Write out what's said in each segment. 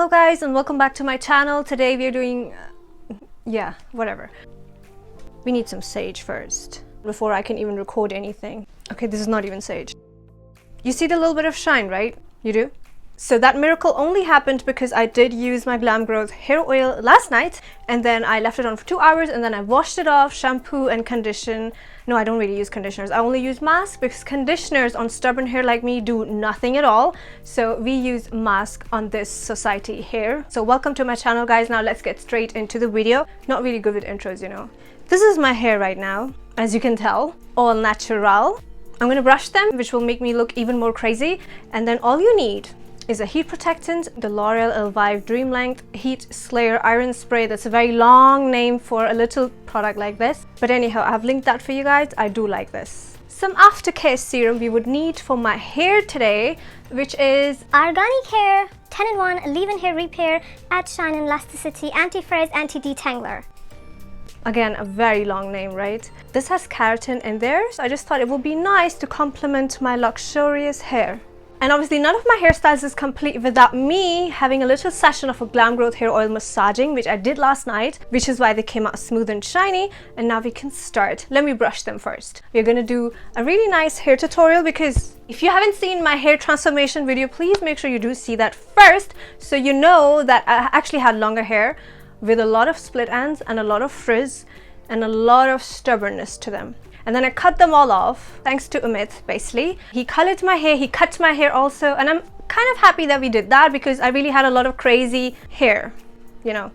Hello guys and welcome back to my channel. Today we are doing whatever. We need some sage first before I can even record anything. Okay, this is not even sage. You see the little bit of shine, right? You do? So that miracle only happened because I did use my Glam Growth hair oil last night and then I left it on for 2 hours and then I washed it off, shampoo and condition. No, I don't really use conditioners. I only use mask because conditioners on stubborn hair like me do nothing at all. So we use mask on this society hair. So welcome to my channel guys. Now let's get straight into the video. Not really good with intros, you know. This is my hair right now, as you can tell, all natural. I'm gonna brush them, which will make me look even more crazy. And then all you need is a heat protectant, the L'Oreal Elvive Dream Length Heat Slayer Iron Spray. That's a very long name for a little product like this. But anyhow, I've linked that for you guys. I do like this. Some aftercare serum we would need for my hair today, which is Organic Hair 10-in-1 Leave-In Hair Repair, Add Shine and Elasticity, Anti-Frizz, Anti-Detangler. Again, a very long name, right? This has keratin in there, so I just thought it would be nice to complement my luxurious hair. And obviously none of my hairstyles is complete without me having a little session of a Glam Growth hair oil massaging, which I did last night, which is why they came out smooth and shiny. And now we can start. Let me brush them first. We're gonna do a really nice hair tutorial because if you haven't seen my hair transformation video, please make sure you do see that first so you know that I actually had longer hair with a lot of split ends and a lot of frizz and a lot of stubbornness to them. And then I cut them all off, thanks to Amit, basically. He colored my hair, he cut my hair also, and I'm kind of happy that we did that because I really had a lot of crazy hair, you know.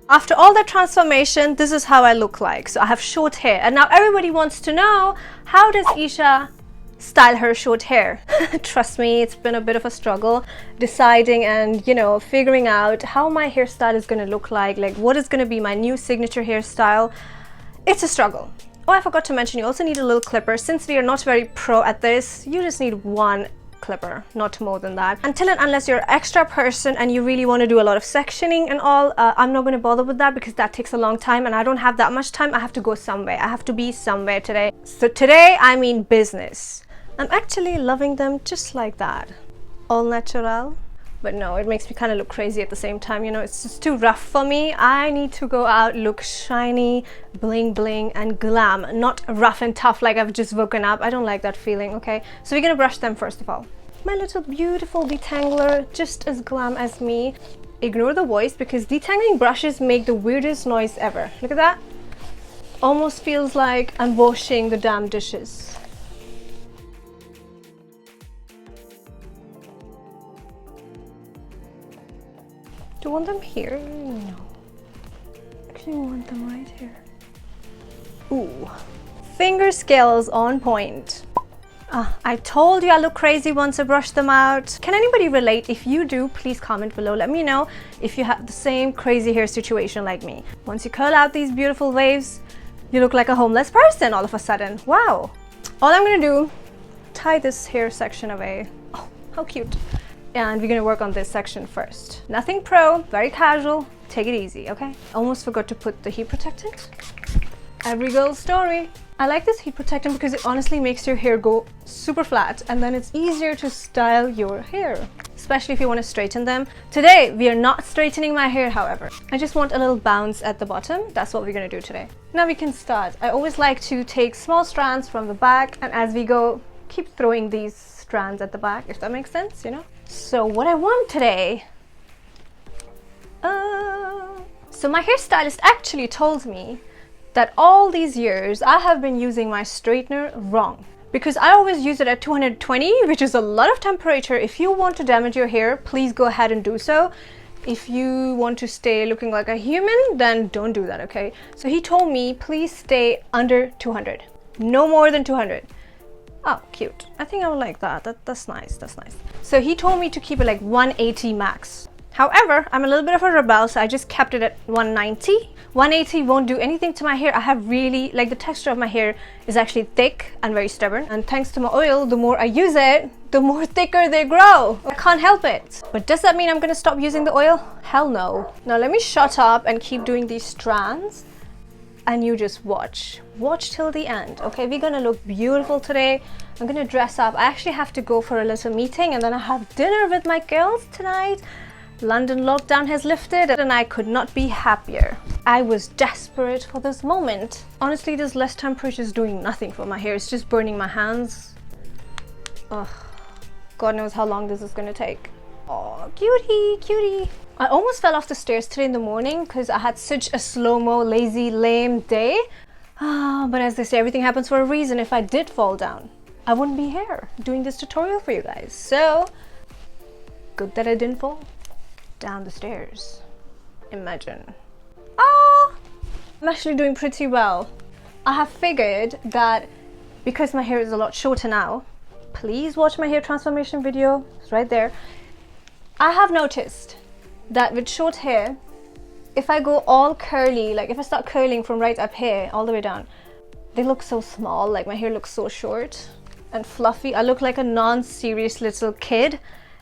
After all that transformation, this is how I look like. So I have short hair, and now everybody wants to know, how does Esha style her short hair? Trust me, it's been a bit of a struggle deciding and, you know, figuring out how my hairstyle is gonna look like what is gonna be my new signature hairstyle. It's a struggle. Oh, I forgot to mention, you also need a little clipper. Since we are not very pro at this, you just need one clipper, not more than that. Until and unless you're an extra person and you really want to do a lot of sectioning and all, I'm not going to bother with that because that takes a long time and I don't have that much time. I have to go somewhere. I have to be somewhere today. So today, I mean business. I'm actually loving them just like that. All natural. But no, it makes me kind of look crazy at the same time, you know, it's just too rough for me. I need to go out, look shiny, bling bling and glam, not rough and tough like I've just woken up. I don't like that feeling, okay? So we're gonna brush them first of all. My little beautiful detangler, just as glam as me. Ignore the voice because detangling brushes make the weirdest noise ever. Look at that. Almost feels like I'm washing the damn dishes. Do you want them here? No. Actually, I want them right here. Ooh. Finger scales on point. I told you I look crazy once I brush them out. Can anybody relate? If you do, please comment below. Let me know if you have the same crazy hair situation like me. Once you curl out these beautiful waves, you look like a homeless person all of a sudden. Wow. All I'm gonna do, tie this hair section away. Oh, how cute. And we're gonna work on this section first. Nothing pro, very casual, take it easy, okay? Almost forgot to put the heat protectant. Every girl's story. I like this heat protectant because it honestly makes your hair go super flat and then it's easier to style your hair, especially if you want to straighten them. Today, we are not straightening my hair, however. I just want a little bounce at the bottom. That's what we're gonna do today. Now we can start. I always like to take small strands from the back and as we go, keep throwing these strands at the back, if that makes sense, you know? So what I want today, so my hairstylist actually told me that all these years I have been using my straightener wrong because I always use it at 220, which is a lot of temperature. If you want to damage your hair, please go ahead and do so. If you want to stay looking like a human, then don't do that, okay? So he told me, please stay under 200, no more than 200. Oh, cute. I think I would like that. That's nice. That's nice. So he told me to keep it like 180 max. However, I'm a little bit of a rebel, so I just kept it at 190. 180 won't do anything to my hair. I have really, like the texture of my hair is actually thick and very stubborn. And thanks to my oil, the more I use it, the more thicker they grow. I can't help it. But does that mean I'm gonna stop using the oil? Hell no. Now let me shut up and keep doing these strands. And you just watch till the end. Okay, we're gonna look beautiful today. I'm gonna dress up. I actually have to go for a little meeting and then I have dinner with my girls tonight. London lockdown has lifted and I could not be happier. I was desperate for this moment. Honestly, this less temperature is doing nothing for my hair. It's just burning my hands. Ugh, God knows how long this is gonna take. Oh, cutie, cutie. I almost fell off the stairs today in the morning because I had such a slow-mo, lazy, lame day. But as they say, everything happens for a reason. If I did fall down, I wouldn't be here doing this tutorial for you guys. So, good that I didn't fall down the stairs. Imagine. I'm actually doing pretty well. I have figured that because my hair is a lot shorter now, please watch my hair transformation video, it's right there. I have noticed that with short hair, if I go all curly, like if I start curling from right up here all the way down, they look so small, like my hair looks so short and fluffy. I look like a non-serious little kid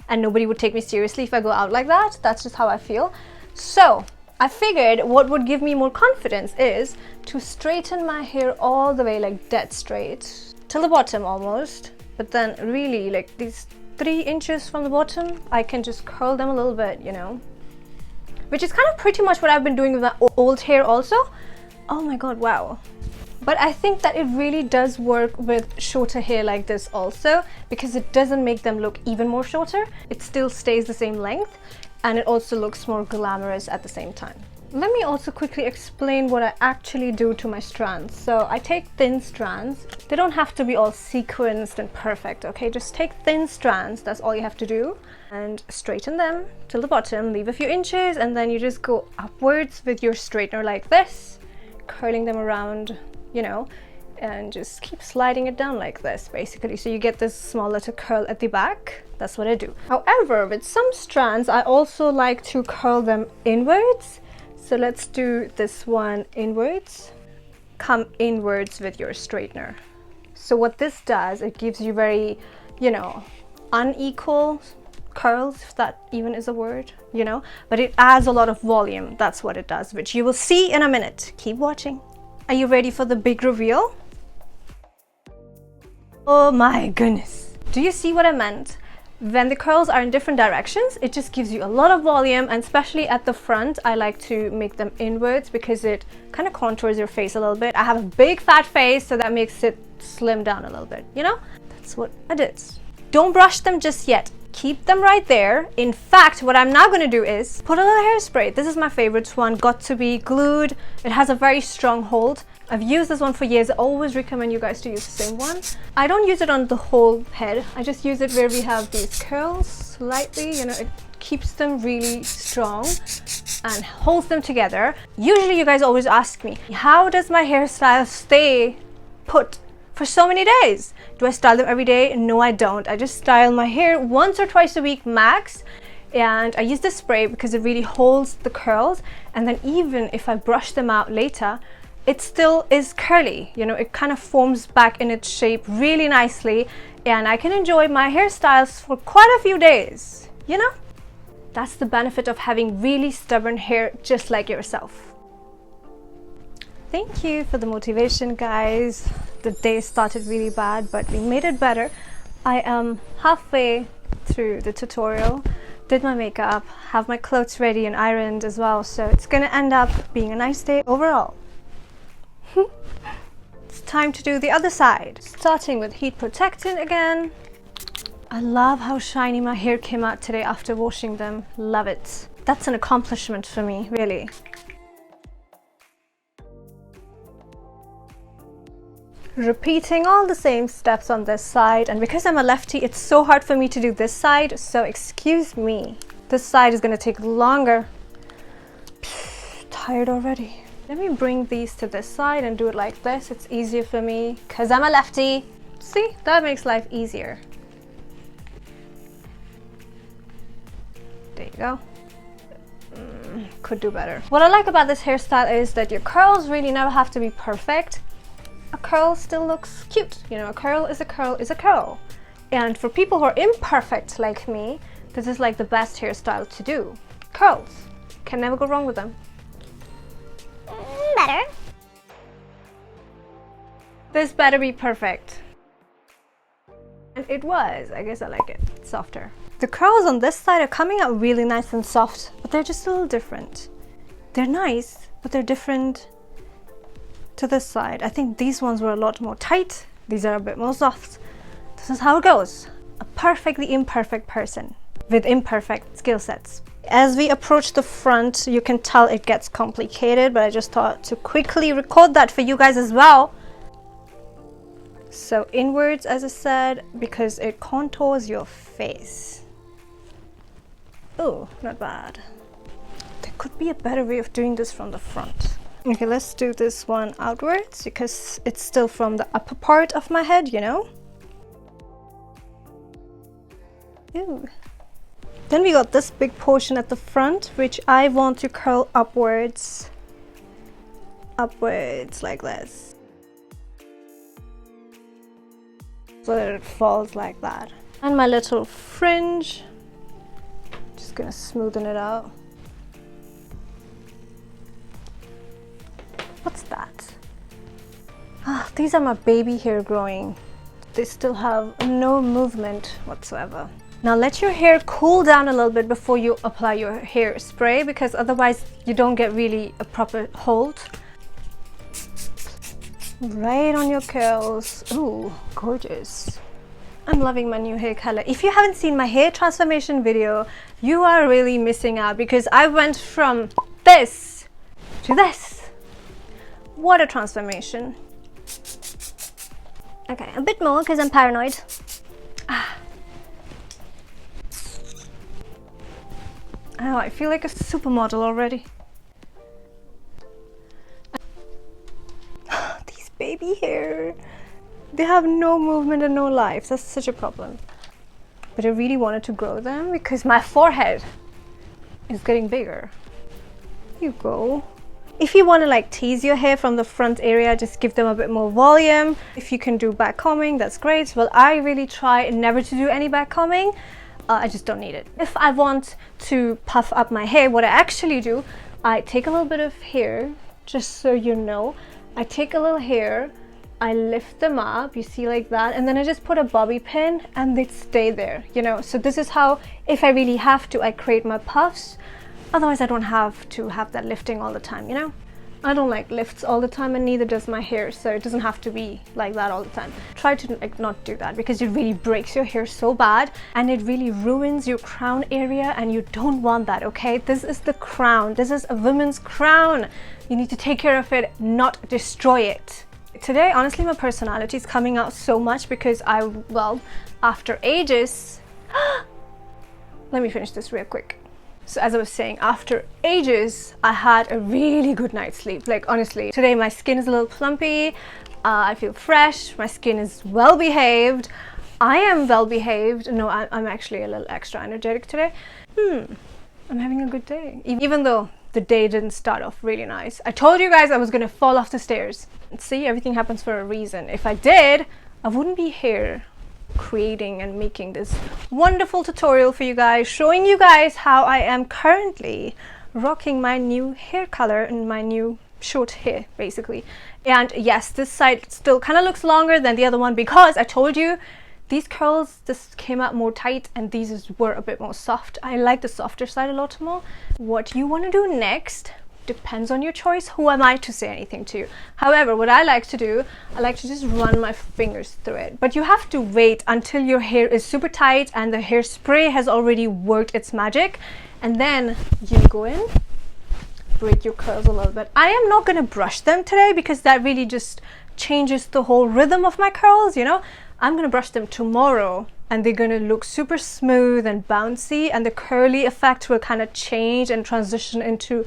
and nobody would take me seriously if I go out like that. That's just how I feel. So I figured what would give me more confidence is to straighten my hair all the way, like dead straight till the bottom almost, but then really like these 3 inches from the bottom, I can just curl them a little bit, you know, which is kind of pretty much what I've been doing with my old hair also. Oh my god, wow. But I think that it really does work with shorter hair like this also, because it doesn't make them look even more shorter. It still stays the same length and it also looks more glamorous at the same time. Let me also quickly explain what I actually do to my strands. So I take thin strands. They don't have to be all sequenced and perfect, okay? Just take thin strands, that's all you have to do. And straighten them till the bottom, leave a few inches, and then you just go upwards with your straightener like this, curling them around, you know, and just keep sliding it down like this, basically. So you get this small little curl at the back. That's what I do. However, with some strands, I also like to curl them inwards. So let's do this one inwards. Come inwards with your straightener. So what this does, it gives you very, you know, unequal curls, if that even is a word, you know, but it adds a lot of volume. That's what it does, which you will see in a minute. Keep watching. Are you ready for the big reveal? Oh my goodness. Do you see what I meant? When the curls are in different directions, it just gives you a lot of volume, and especially at the front, I like to make them inwards because it kind of contours your face a little bit. I have a big fat face, so that makes it slim down a little bit, you know? That's what I did. Don't brush them just yet. Keep them right there. In fact, what I'm now going to do is put a little hairspray. This is my favorite one, Got to Be Glued. It has a very strong hold. I've used this one for years. I always recommend you guys to use the same one. I don't use it on the whole head. I just use it where we have these curls slightly, you know, it keeps them really strong and holds them together. Usually you guys always ask me, how does my hairstyle stay put for so many days? Do I style them every day? No, I don't. I just style my hair once or twice a week max. And I use this spray because it really holds the curls. And then even if I brush them out later, it still is curly, you know, it kind of forms back in its shape really nicely, and I can enjoy my hairstyles for quite a few days, you know? That's the benefit of having really stubborn hair just like yourself. Thank you for the motivation, guys. The day started really bad, but we made it better. I am halfway through the tutorial, did my makeup, have my clothes ready and ironed as well, so it's gonna end up being a nice day overall. It's time to do the other side, starting with heat protectant again. I love how shiny my hair came out today after washing them. Love it. That's an accomplishment for me, really. Repeating all the same steps on this side, and because I'm a lefty, it's so hard for me to do this side, so excuse me. This side is going to take longer. Tired already. Let me bring these to this side and do it like this. It's easier for me because I'm a lefty. See, that makes life easier. There you go. Could do better. What I like about this hairstyle is that your curls really never have to be perfect. A curl still looks cute. You know, a curl is a curl is a curl. And for people who are imperfect like me, this is like the best hairstyle to do. Curls. Can never go wrong with them. Better. This better be perfect. And it was. I guess I like it. It's softer. The curls on this side are coming out really nice and soft, but they're just a little different. They're nice, but they're different to this side. I think these ones were a lot more tight. These are a bit more soft. This is how it goes. A perfectly imperfect person with imperfect skill sets. As we approach the front, you can tell it gets complicated, but I just thought to quickly record that for you guys as well. So inwards, as I said, because it contours your face. Oh, not bad. There could be a better way of doing this from the front. Okay, let's do this one outwards because it's still from the upper part of my head, you know? Ew. Then we got this big portion at the front, which I want to curl upwards. Upwards like this. So that it falls like that. And my little fringe. Just gonna smoothen it out. What's that? Ah, these are my baby hair growing. They still have no movement whatsoever. Now let your hair cool down a little bit before you apply your hairspray, because otherwise you don't get really a proper hold. Right on your curls. Ooh, gorgeous. I'm loving my new hair color. If you haven't seen my hair transformation video, you are really missing out because I went from this to this. What a transformation. Okay, a bit more because I'm paranoid. Oh, I feel like a supermodel already. These baby hair, they have no movement and no life. That's such a problem. But I really wanted to grow them because my forehead is getting bigger. Here you go. If you want to like tease your hair from the front area, just give them a bit more volume. If you can do back combing, that's great. Well, I really try never to do any back combing. I just don't need it. If I want to puff up my hair, what I actually do, I take a little bit of hair, just so you know. I take a little hair, I lift them up, you see, like that, and then I just put a bobby pin and they stay there, you know. So this is how, if I really have to, I create my puffs. Otherwise I don't have to have that lifting all the time, you know. I don't like lifts all the time, and neither does my hair, so it doesn't have to be like that all the time. Try to like not do that because it really breaks your hair so bad and it really ruins your crown area, and you don't want that, okay? This is the crown. This is a woman's crown. You need to take care of it, not destroy it. Today, honestly, my personality is coming out so much because well, after ages... Let me finish this real quick. So as I was saying, after ages, I had a really good night's sleep. Like honestly, today my skin is a little plumpy. I feel fresh. My skin is well behaved. I am well behaved. No, I'm actually a little extra energetic today. I'm having a good day. Even though the day didn't start off really nice. I told you guys I was gonna fall off the stairs. See, everything happens for a reason. If I did, I wouldn't be here creating and making this wonderful tutorial for you guys, showing you guys how I am currently rocking my new hair color and my new short hair basically. And yes, this side still kind of looks longer than the other one because I told you these curls just came out more tight and these were a bit more soft. I like the softer side a lot more. What you want to do next depends on your choice. Who am I to say anything to you? However, what I like to do, I like to just run my fingers through it. But you have to wait until your hair is super tight and the hairspray has already worked its magic. And then you go in, break your curls a little bit. I am not going to brush them today because that really just changes the whole rhythm of my curls, you know. I'm going to brush them tomorrow and they're going to look super smooth and bouncy, and the curly effect will kind of change and transition into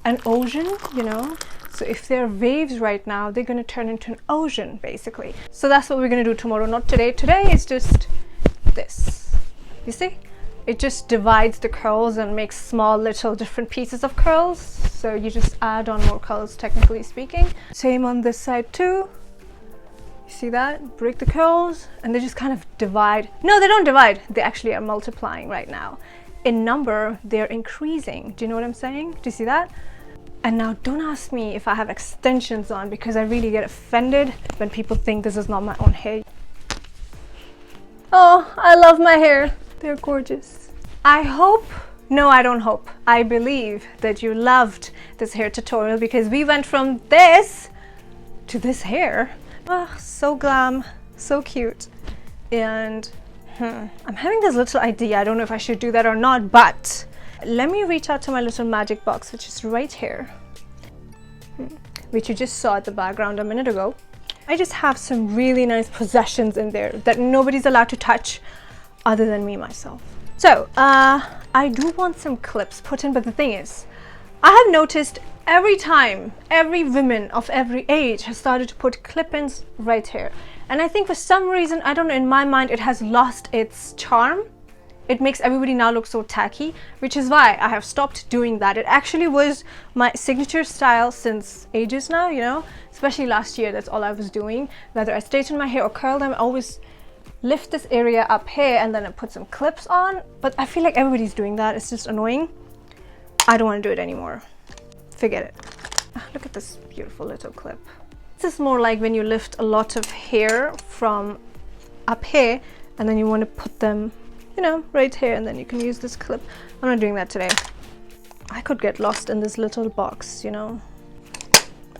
an ocean, you know. So if they're waves right now, they're going to turn into an ocean basically. So that's what we're going to do tomorrow, not today. Today is just this, you see, it just divides the curls and makes small little different pieces of curls, so you just add on more curls, technically speaking. Same on this side too. You see that? Break the curls and they just kind of divide. No, they don't divide, they actually are multiplying right now. In number, they're increasing. Do you know what I'm saying? Do you see that? And now don't ask me if I have extensions on because I really get offended when people think this is not my own hair. Oh, I love my hair. They're gorgeous. I hope, no, I don't hope, I believe that you loved this hair tutorial, because we went from this to this hair. Oh, so glam, so cute. And I'm having this little idea. I don't know if I should do that or not, but let me reach out to my little magic box, which is right here, which you just saw at the background a minute ago. I just have some really nice possessions in there that nobody's allowed to touch other than me, myself. So I do want some clips put in, but the thing is, I have noticed every time, every woman of every age has started to put clip-ins right here. And I think for some reason, I don't know, in my mind, it has lost its charm. It makes everybody now look so tacky, which is why I have stopped doing that. It actually was my signature style since ages now, you know, especially last year. That's all I was doing. Whether I straighten my hair or curl them, I always lift this area up here and then I put some clips on. But I feel like everybody's doing that. It's just annoying. I don't want to do it anymore. Forget it. Look at this beautiful little clip. This is more like when you lift a lot of hair from up here and then you want to put them, you know, right here, and then you can use this clip. I'm not doing that today. I could get lost in this little box, you know.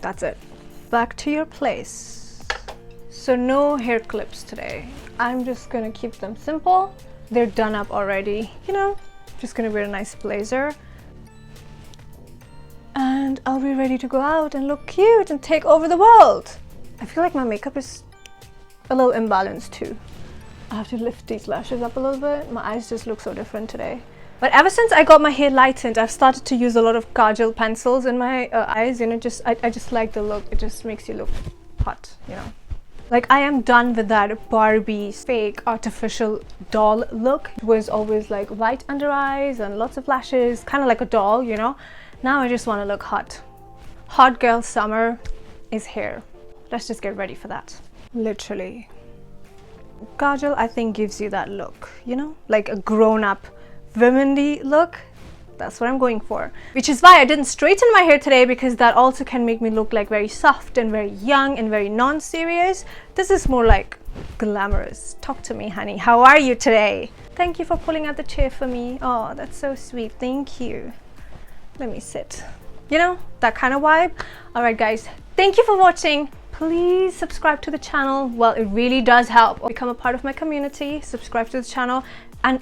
That's it. Back to your place. So no hair clips today. I'm just gonna keep them simple. They're done up already, you know. Just gonna wear a nice blazer. And I'll be ready to go out and look cute and take over the world. I feel like my makeup is a little imbalanced too. I have to lift these lashes up a little bit. My eyes just look so different today. But ever since I got my hair lightened, I've started to use a lot of kajal pencils in my eyes. You know, I just like the look. It just makes you look hot, you know. Like, I am done with that Barbie fake artificial doll look. It was always like white under eyes and lots of lashes, kind of like a doll, you know. Now I just want to look hot. Hot girl summer is here. Let's just get ready for that. Literally. Kajal, I think, gives you that look, you know, like a grown-up womanly look. That's what I'm going for. Which is why I didn't straighten my hair today, because that also can make me look like very soft and very young and very non-serious. This is more like glamorous. Talk to me, honey. How are you today? Thank you for pulling out the chair for me. Oh, that's so sweet. Thank you. Let me sit. You know, that kind of vibe. All right, guys. Thank you for watching. Please subscribe to the channel. Well, it really does help. Become a part of my community. Subscribe to the channel. And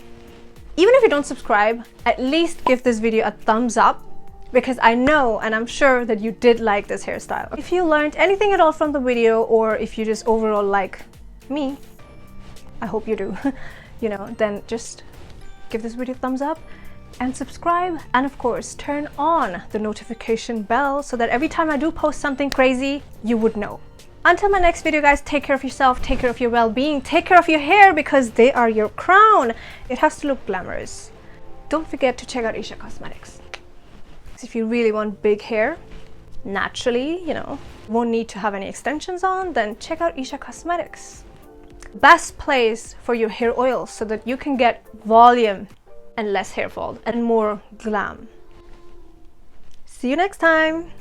even if you don't subscribe, at least give this video a thumbs up, because I know and I'm sure that you did like this hairstyle. If you learned anything at all from the video, or if you just overall like me, I hope you do, you know, then just give this video a thumbs up and subscribe, and of course turn on the notification bell so that every time I do post something crazy, you would know. Until my next video, guys, take care of yourself, take care of your well-being, take care of your hair, because they are your crown. It has to look glamorous. Don't forget to check out Esha Cosmetics. If you really want big hair naturally, you know, won't need to have any extensions on, then check out Esha Cosmetics. Best place for your hair oil so that you can get volume and less hair fall and more glam. See you next time.